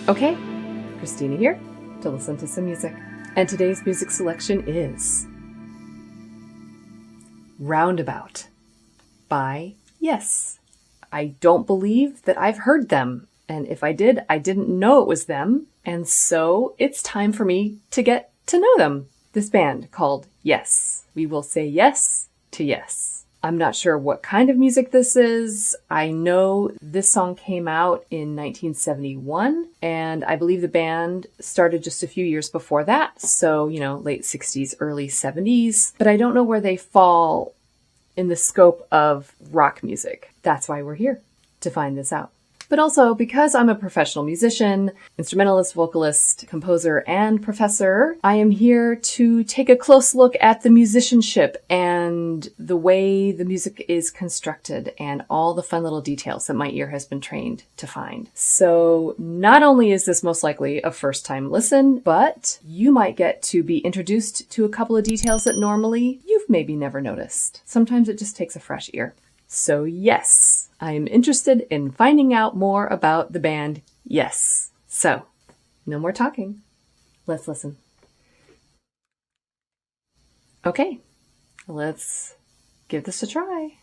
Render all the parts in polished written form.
Okay, Christina here to listen to some music. And today's music selection is Roundabout by Yes. I don't believe that I've heard them. And if I did, I didn't know it was them. And so it's time for me to get to know them. This band called Yes. We will say yes to yes. I'm not sure what kind of music this is. I know this song came out in 1971, and I believe the band started just a few years before that. So, late 60s, early 70s. But I don't know where they fall in the scope of rock music. That's why we're here, to find this out. But also, because I'm a professional musician, instrumentalist, vocalist, composer, and professor, I am here to take a close look at the musicianship and the way the music is constructed and all the fun little details that my ear has been trained to find. So not only is this most likely a first-time listen, but you might get to be introduced to a couple of details that normally you've maybe never noticed. Sometimes it just takes a fresh ear. So yes, I am interested in finding out more about the band Yes. So, no more talking. Let's listen. Okay, let's give this a try.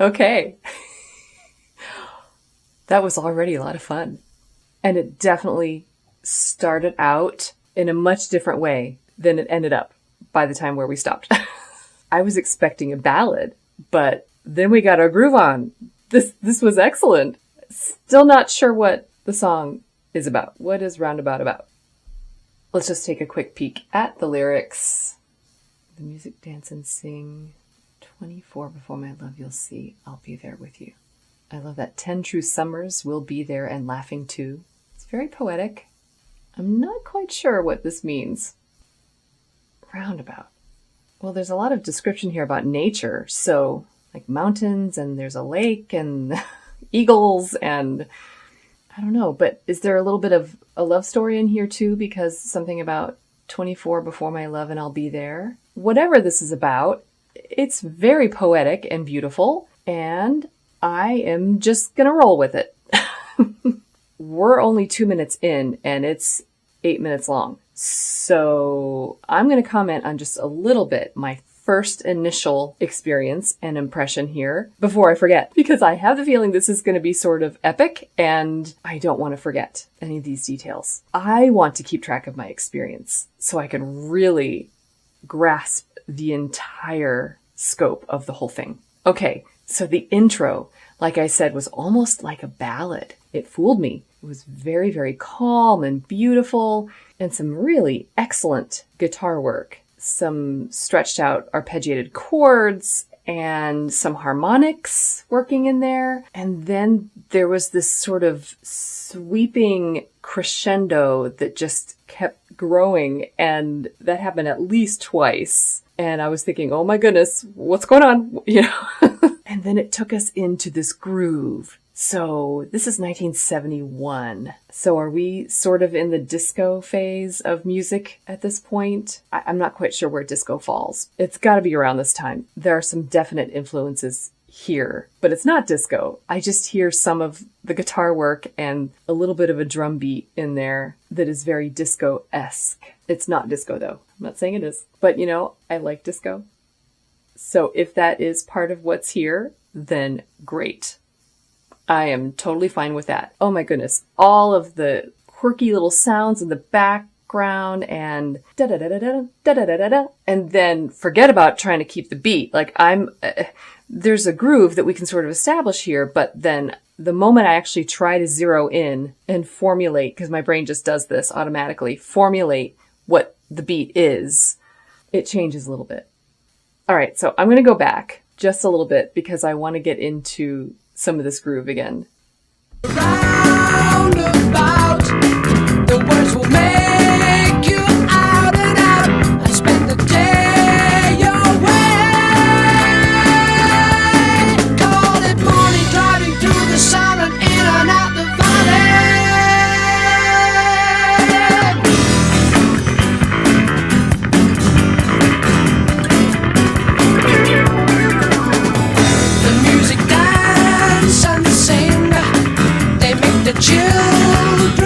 Okay. That was already a lot of fun. And it definitely started out in a much different way than it ended up by the time where we stopped. I was expecting a ballad, but then we got our groove on. This was excellent. Still not sure what the song is about. What is Roundabout about? Let's just take a quick peek at the lyrics. The music, dance, and sing. 24 before my love you'll see, I'll be there with you. I love that. 10 true summers we'll be there and laughing too. It's very poetic. I'm not quite sure what this means. Roundabout. Well, there's a lot of description here about nature. So, like mountains, and there's a lake, and eagles, and I don't know. But is there a little bit of a love story in here too? Because something about 24 before my love and I'll be there. Whatever this is about, it's very poetic and beautiful, and I am just gonna roll with it. We're only 2 minutes in, and it's 8 minutes long. So I'm gonna comment on just a little bit my first initial experience and impression here before I forget, because I have the feeling this is going to be sort of epic and I don't want to forget any of these details. I want to keep track of my experience so I can really grasp the entire scope of the whole thing. Okay, so the intro, like I said, was almost like a ballad. It fooled me. It was very, very calm and beautiful, and some really excellent guitar work. Some stretched out arpeggiated chords and some harmonics working in there. And then there was this sort of sweeping crescendo that just kept growing, and that happened at least twice. And I was thinking, oh my goodness, what's going on? You know? And then it took us into this groove. So this is 1971. So are we sort of in the disco phase of music at this point? I'm not quite sure where disco falls. It's got to be around this time. There are some definite influences here, but it's not disco. I just hear some of the guitar work and a little bit of a drum beat in there that is very disco-esque. It's not disco though. I'm not saying it is, but you know, I like disco. So if that is part of what's here, then great. I am totally fine with that. Oh my goodness. All of the quirky little sounds in the background and da-da-da-da-da, da-da-da-da-da. And then forget about trying to keep the beat. Like there's a groove that we can sort of establish here, but then the moment I actually try to zero in and formulate, because my brain just does this automatically, formulate what the beat is, it changes a little bit. All right, so I'm going to go back just a little bit because I want to get into some of this groove again. Roundabout, the words will make you out and out and spend the day your way. Call it morning, driving through the sun and in and out the valley. The music and sing, they make the children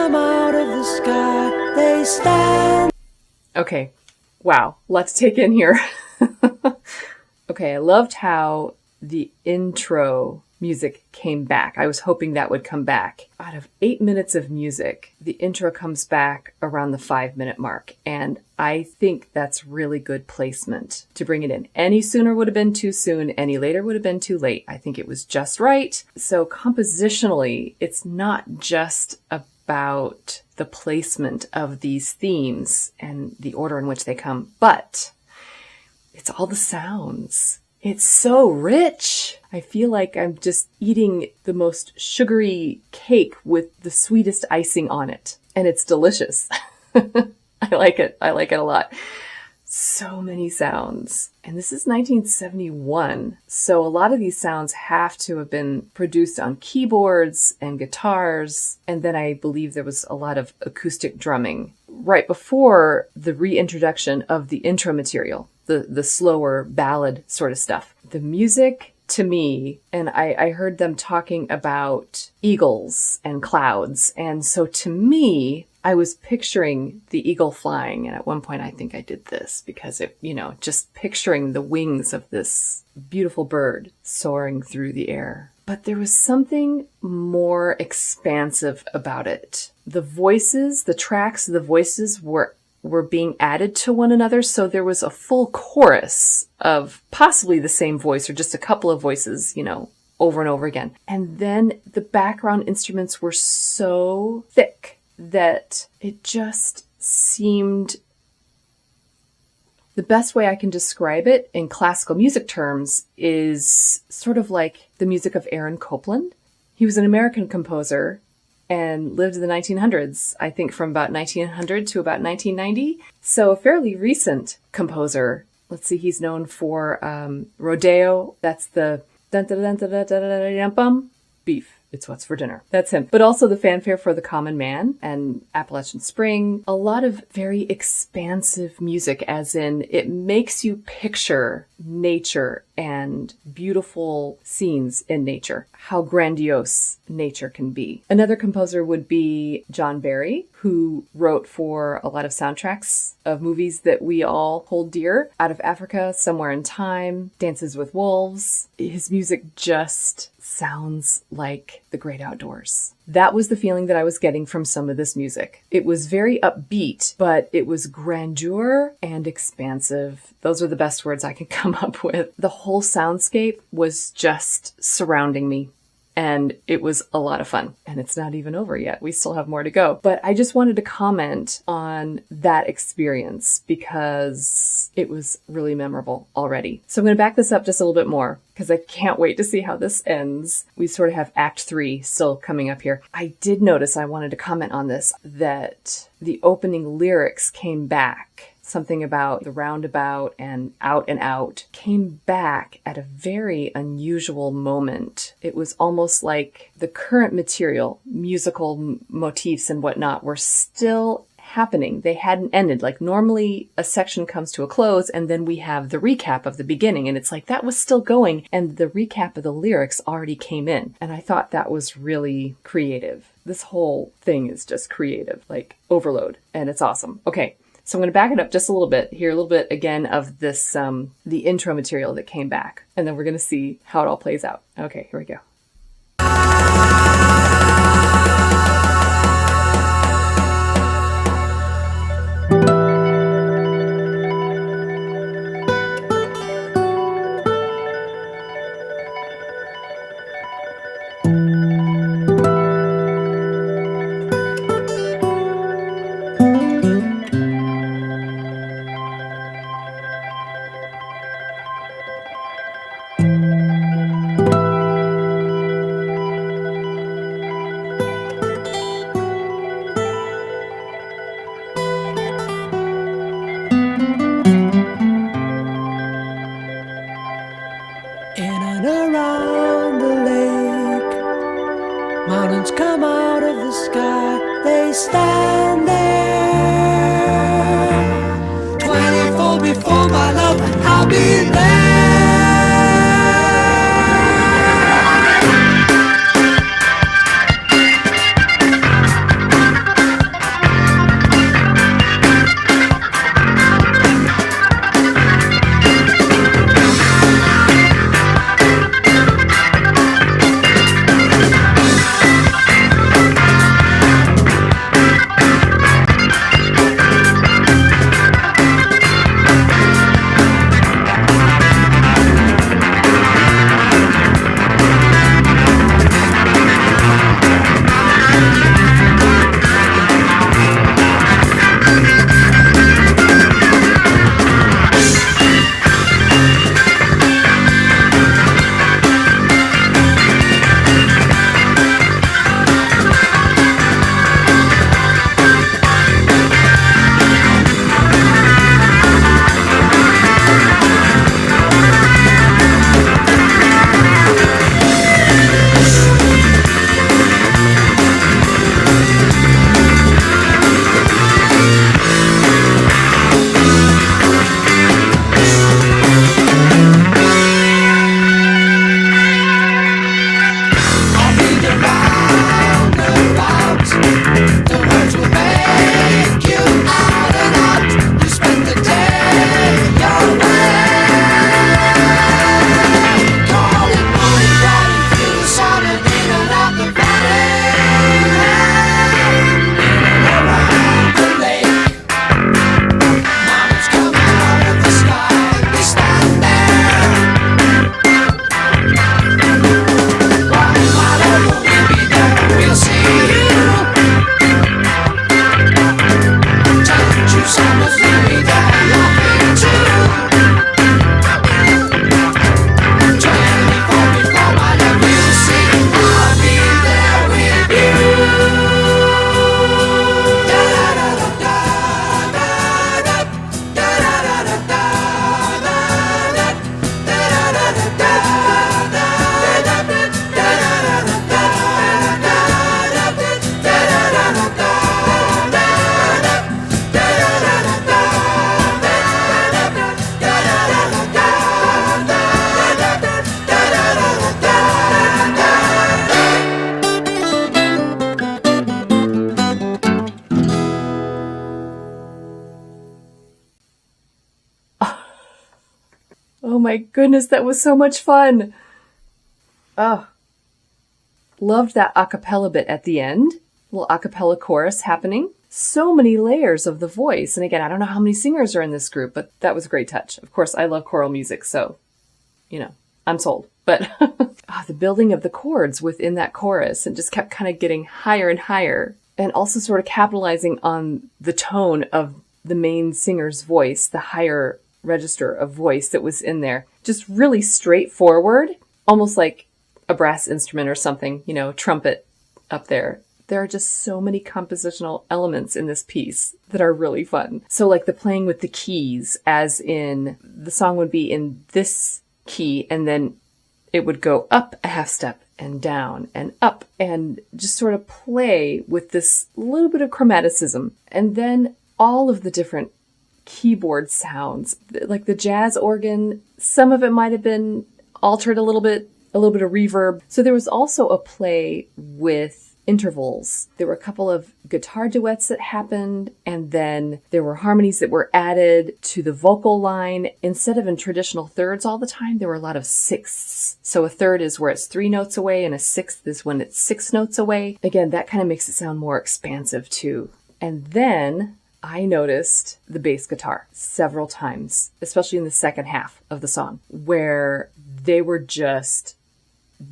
come out of the sky, they stand. Okay, wow, let's take in here. Okay, I loved how the intro music came back. I was hoping that would come back. Out of 8 minutes of music, the intro comes back around the 5-minute mark. And I think that's really good placement to bring it in. Any sooner would have been too soon. Any later would have been too late. I think it was just right. So compositionally, it's not just about the placement of these themes and the order in which they come, but it's all the sounds. It's so rich. I feel like I'm just eating the most sugary cake with the sweetest icing on it. And it's delicious. I like it. I like it a lot. So many sounds. And this is 1971. So a lot of these sounds have to have been produced on keyboards and guitars. And then I believe there was a lot of acoustic drumming right before the reintroduction of the intro material. The slower ballad sort of stuff. The music to me, and I heard them talking about eagles and clouds. And so to me, I was picturing the eagle flying. And at one point, I think I did this because just picturing the wings of this beautiful bird soaring through the air. But there was something more expansive about it. The voices, the tracks, the voices were being added to one another. So there was a full chorus of possibly the same voice or just a couple of voices, over and over again. And then the background instruments were so thick that it just seemed, the best way I can describe it in classical music terms is sort of like the music of Aaron Copland. He was an American composer and lived in the 1900s, I think from about 1900 to about 1990. So a fairly recent composer. Let's see, he's known for Rodeo. That's the dun-dun-dun-dun-dun-dun-dun-bum, beef. It's what's for dinner. That's him. But also the Fanfare for the Common Man and Appalachian Spring. A lot of very expansive music, as in it makes you picture nature and beautiful scenes in nature, how grandiose nature can be. Another composer would be John Barry, who wrote for a lot of soundtracks of movies that we all hold dear. Out of Africa, Somewhere in Time, Dances with Wolves. His music just sounds like the great outdoors. That was the feeling that I was getting from some of this music. It was very upbeat, but it was grandeur and expansive. Those are the best words I can come up with. The whole soundscape was just surrounding me. And it was a lot of fun. And it's not even over yet. We still have more to go. But I just wanted to comment on that experience because it was really memorable already. So I'm going to back this up just a little bit more because I can't wait to see how this ends. We sort of have Act 3 still coming up here. I did notice, I wanted to comment on this, that the opening lyrics came back. Something about the roundabout and out came back at a very unusual moment. It was almost like the current material, musical motifs and whatnot, were still happening. They hadn't ended. Like normally a section comes to a close and then we have the recap of the beginning, and it's like that was still going and the recap of the lyrics already came in. And I thought that was really creative. This whole thing is just creative, like overload, and it's awesome. Okay. So I'm going to back it up just a little bit, hear a little bit again of this, the intro material that came back, and then we're going to see how it all plays out. Okay, here we go. In and around the lake, mountains come out of the sky, they stand there. 24 before my love, I'll be there. Oh my goodness, that was so much fun. Oh, loved that a cappella bit at the end. Little a cappella chorus happening. So many layers of the voice. And again, I don't know how many singers are in this group, but that was a great touch. Of course, I love choral music, so, I'm sold. But the building of the chords within that chorus, and just kept kind of getting higher and higher. And also sort of capitalizing on the tone of the main singer's voice, the higher register of voice that was in there. Just really straightforward, almost like a brass instrument or something, trumpet up there. There are just so many compositional elements in this piece that are really fun. So like the playing with the keys, as in the song would be in this key and then it would go up a half step and down and up, and just sort of play with this little bit of chromaticism. And then all of the different keyboard sounds, like the jazz organ, some of it might have been altered a little bit of reverb. So there was also a play with intervals. There were a couple of guitar duets that happened, and then there were harmonies that were added to the vocal line. Instead of in traditional thirds all the time, there were a lot of sixths. So a third is where it's 3 notes away, and a sixth is when it's 6 notes away. Again, that kind of makes it sound more expansive too. And then I noticed the bass guitar several times, especially in the second half of the song, where they were just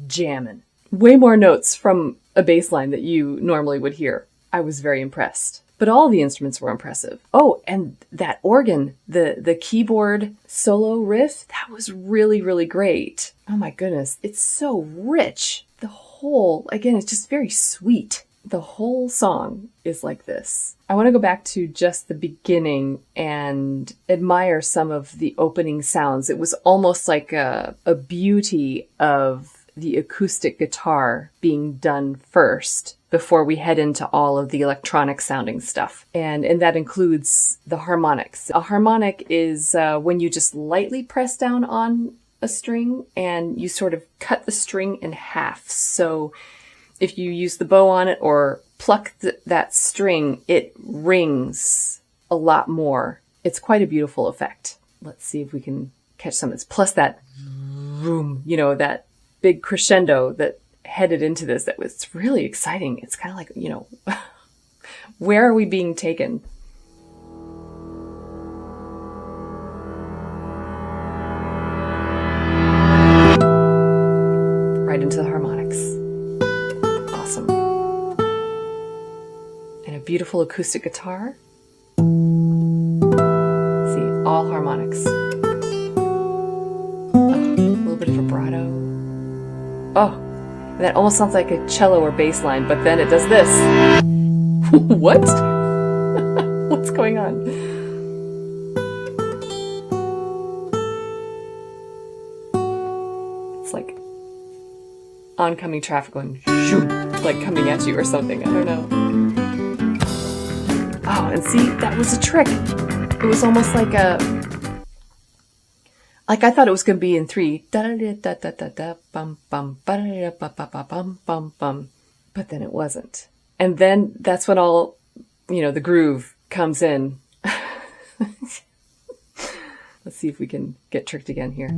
jamming. Way more notes from a bass line that you normally would hear. I was very impressed. But all the instruments were impressive. Oh, and that organ, the keyboard solo riff, that was really, really great. Oh my goodness, it's so rich. The whole, again, it's just very sweet. The whole song is like this. I want to go back to just the beginning and admire some of the opening sounds. It was almost like a beauty of the acoustic guitar being done first before we head into all of the electronic sounding stuff. And that includes the harmonics. A harmonic is when you just lightly press down on a string and you sort of cut the string in half. So if you use the bow on it or pluck that string, it rings a lot more. It's quite a beautiful effect. Let's see if we can catch some of this. Plus that boom, that big crescendo that headed into this. That was really exciting. It's kind of like, where are we being taken? Right into the harmonics. Awesome. And a beautiful acoustic guitar. See, all harmonics. A little bit of vibrato. Oh, that almost sounds like a cello or bass line, but then it does this. What? What's going on? It's like oncoming traffic going shoot, like coming at you or something. I don't know. Oh, and see, that was a trick. It was almost like I thought it was going to be in 3. But then it wasn't. And then that's when all, the groove comes in. Let's see if we can get tricked again here.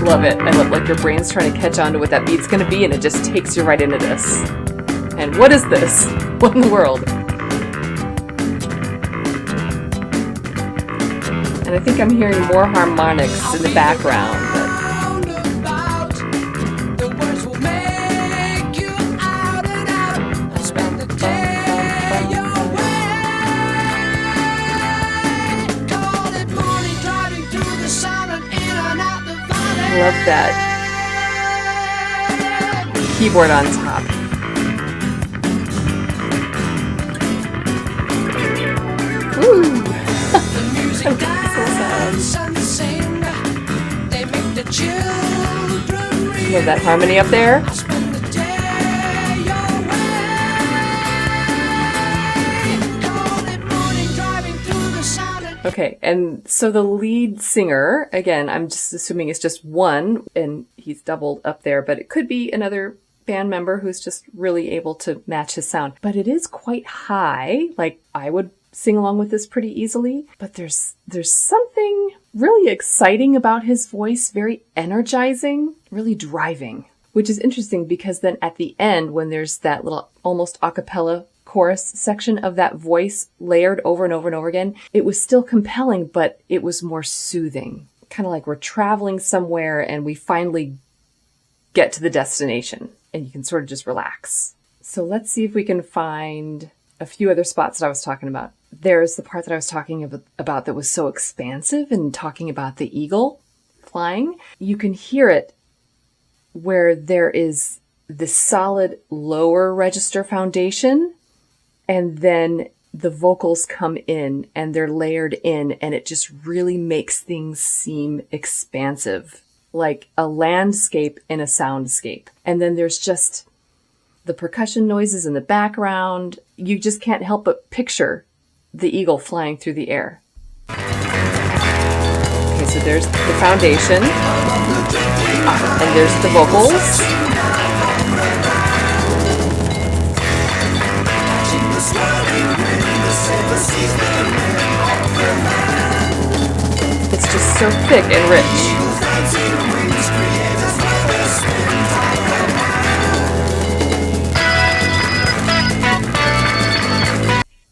Love it. I love like your brain's trying to catch on to what that beat's going to be, and it just takes you right into this. And what is this? What in the world? And I think I'm hearing more harmonics in the background. Love that keyboard on top. Woo! Love that harmony up there. Okay, and so the lead singer, again, I'm just assuming it's just one, and he's doubled up there, but it could be another band member who's just really able to match his sound. But it is quite high, like I would sing along with this pretty easily, but there's something really exciting about his voice, very energizing, really driving, which is interesting because then at the end, when there's that little almost a cappella chorus section of that voice layered over and over and over again, it was still compelling, but it was more soothing. Kind of like we're traveling somewhere and we finally get to the destination and you can sort of just relax. So let's see if we can find a few other spots that I was talking about. There's the part that I was talking about that was so expansive and talking about the eagle flying. You can hear it where there is this solid lower register foundation, and then the vocals come in and they're layered in, and it just really makes things seem expansive, like a landscape in a soundscape. And then there's just the percussion noises in the background. You just can't help but picture the eagle flying through the air. Okay, so there's the foundation, and there's the vocals. It's just so thick and rich.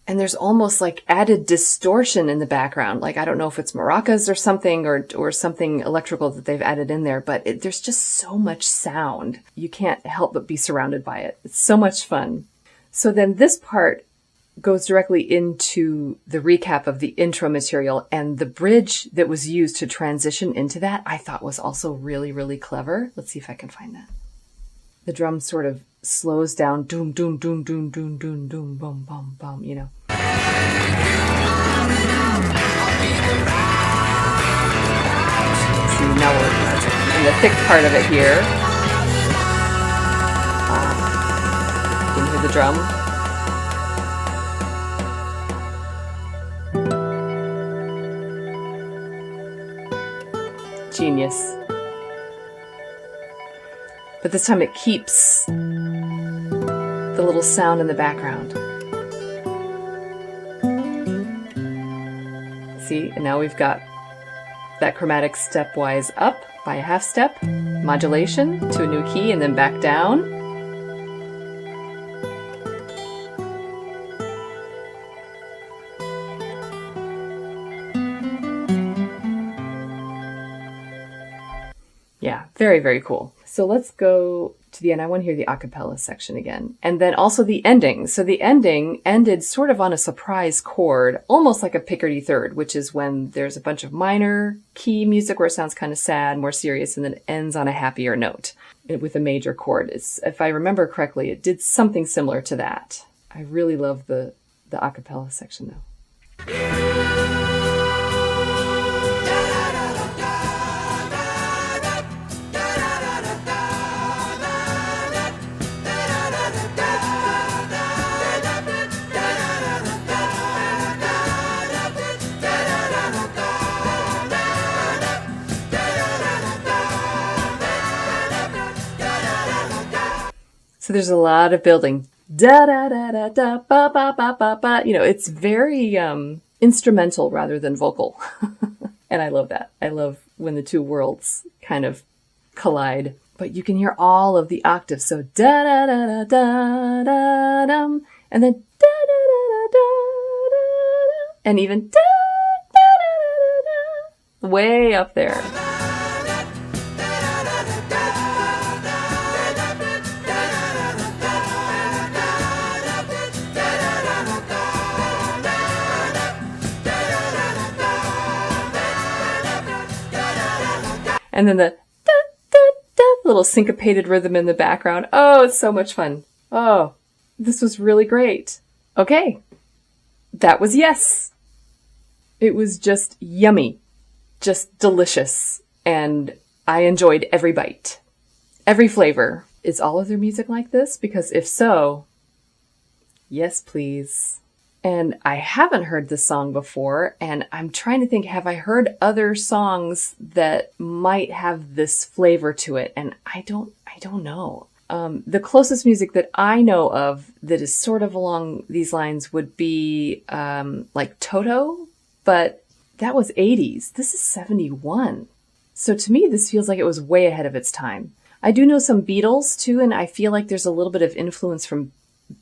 And there's almost like added distortion in the background. Like, I don't know if it's maracas or something, or something electrical that they've added in there, but there's just so much sound. You can't help but be surrounded by it. It's so much fun. So then this part goes directly into the recap of the intro material, and the bridge that was used to transition into that I thought was also really, really clever. Let's see if I can find that. The drum sort of slows down, doom, doom, doom, doom, doom, doom, doom, boom, boom, boom, you know. See, now we're in the thick part of it here. You can hear the drum. Genius. But this time it keeps the little sound in the background. See, and now we've got that chromatic stepwise up by a half step, modulation to a new key, and then back down. Yeah, very, very cool. So let's go to the end. I want to hear the a cappella section again. And then also the ending. So the ending ended sort of on a surprise chord, almost like a Picardy third, which is when there's a bunch of minor key music where it sounds kind of sad, more serious, and then it ends on a happier note with a major chord. If I remember correctly, it did something similar to that. I really love the a cappella section though. So there's a lot of building. Da da da da da ba ba ba ba ba. You know, it's very instrumental rather than vocal. And I love that. I love when the two worlds kind of collide. But you can hear all of the octaves. So da da da da da da dum, and then da da da da da da, and even da da da da da, way up there. And then the da, da, da, little syncopated rhythm in the background. Oh, it's so much fun. Oh, this was really great. Okay. That was yes. It was just yummy. Just delicious. And I enjoyed every bite. Every flavor. Is all of their music like this? Because if so, yes, please. And I haven't heard this song before, and I'm trying to think, have I heard other songs that might have this flavor to it? And I don't know. The closest music that I know of that is sort of along these lines would be like Toto, but that was 80s. This is 71. So to me, this feels like it was way ahead of its time. I do know some Beatles too, and I feel like there's a little bit of influence from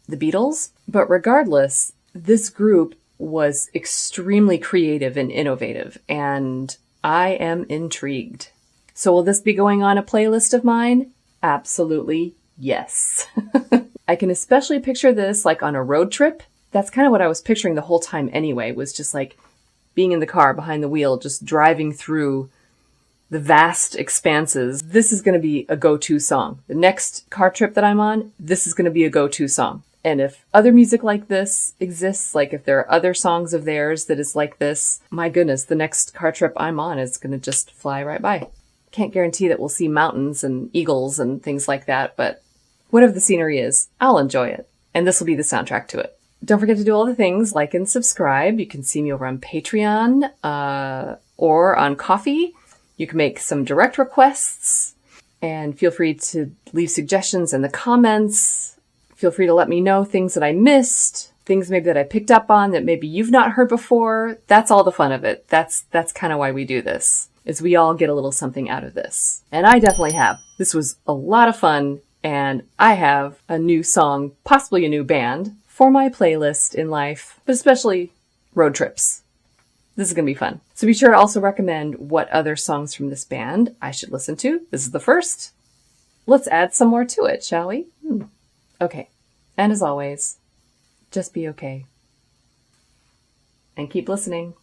the Beatles. But regardless, this group was extremely creative and innovative, and I am intrigued. So will this be going on a playlist of mine? Absolutely yes. I can especially picture this like on a road trip. That's kind of what I was picturing the whole time anyway, was just like being in the car behind the wheel, just driving through the vast expanses. This is going to be a go-to song. The next car trip that I'm on, this is going to be a go-to song. And if other music like this exists, like if there are other songs of theirs that is like this, my goodness, the next car trip I'm on is going to just fly right by. Can't guarantee that we'll see mountains and eagles and things like that, but whatever the scenery is, I'll enjoy it. And this will be the soundtrack to it. Don't forget to do all the things, like and subscribe. You can see me over on Patreon or on Ko-fi. You can make some direct requests, and feel free to leave suggestions in the comments. Feel free to let me know things that I missed, things maybe that I picked up on that maybe you've not heard before. That's all the fun of it. That's kind of why we do this, is we all get a little something out of this. And I definitely have. This was a lot of fun, and I have a new song, possibly a new band, for my playlist in life, but especially road trips. This is going to be fun. So be sure to also recommend what other songs from this band I should listen to. This is the first. Let's add some more to it, shall we? Okay. And as always, just be okay. And keep listening.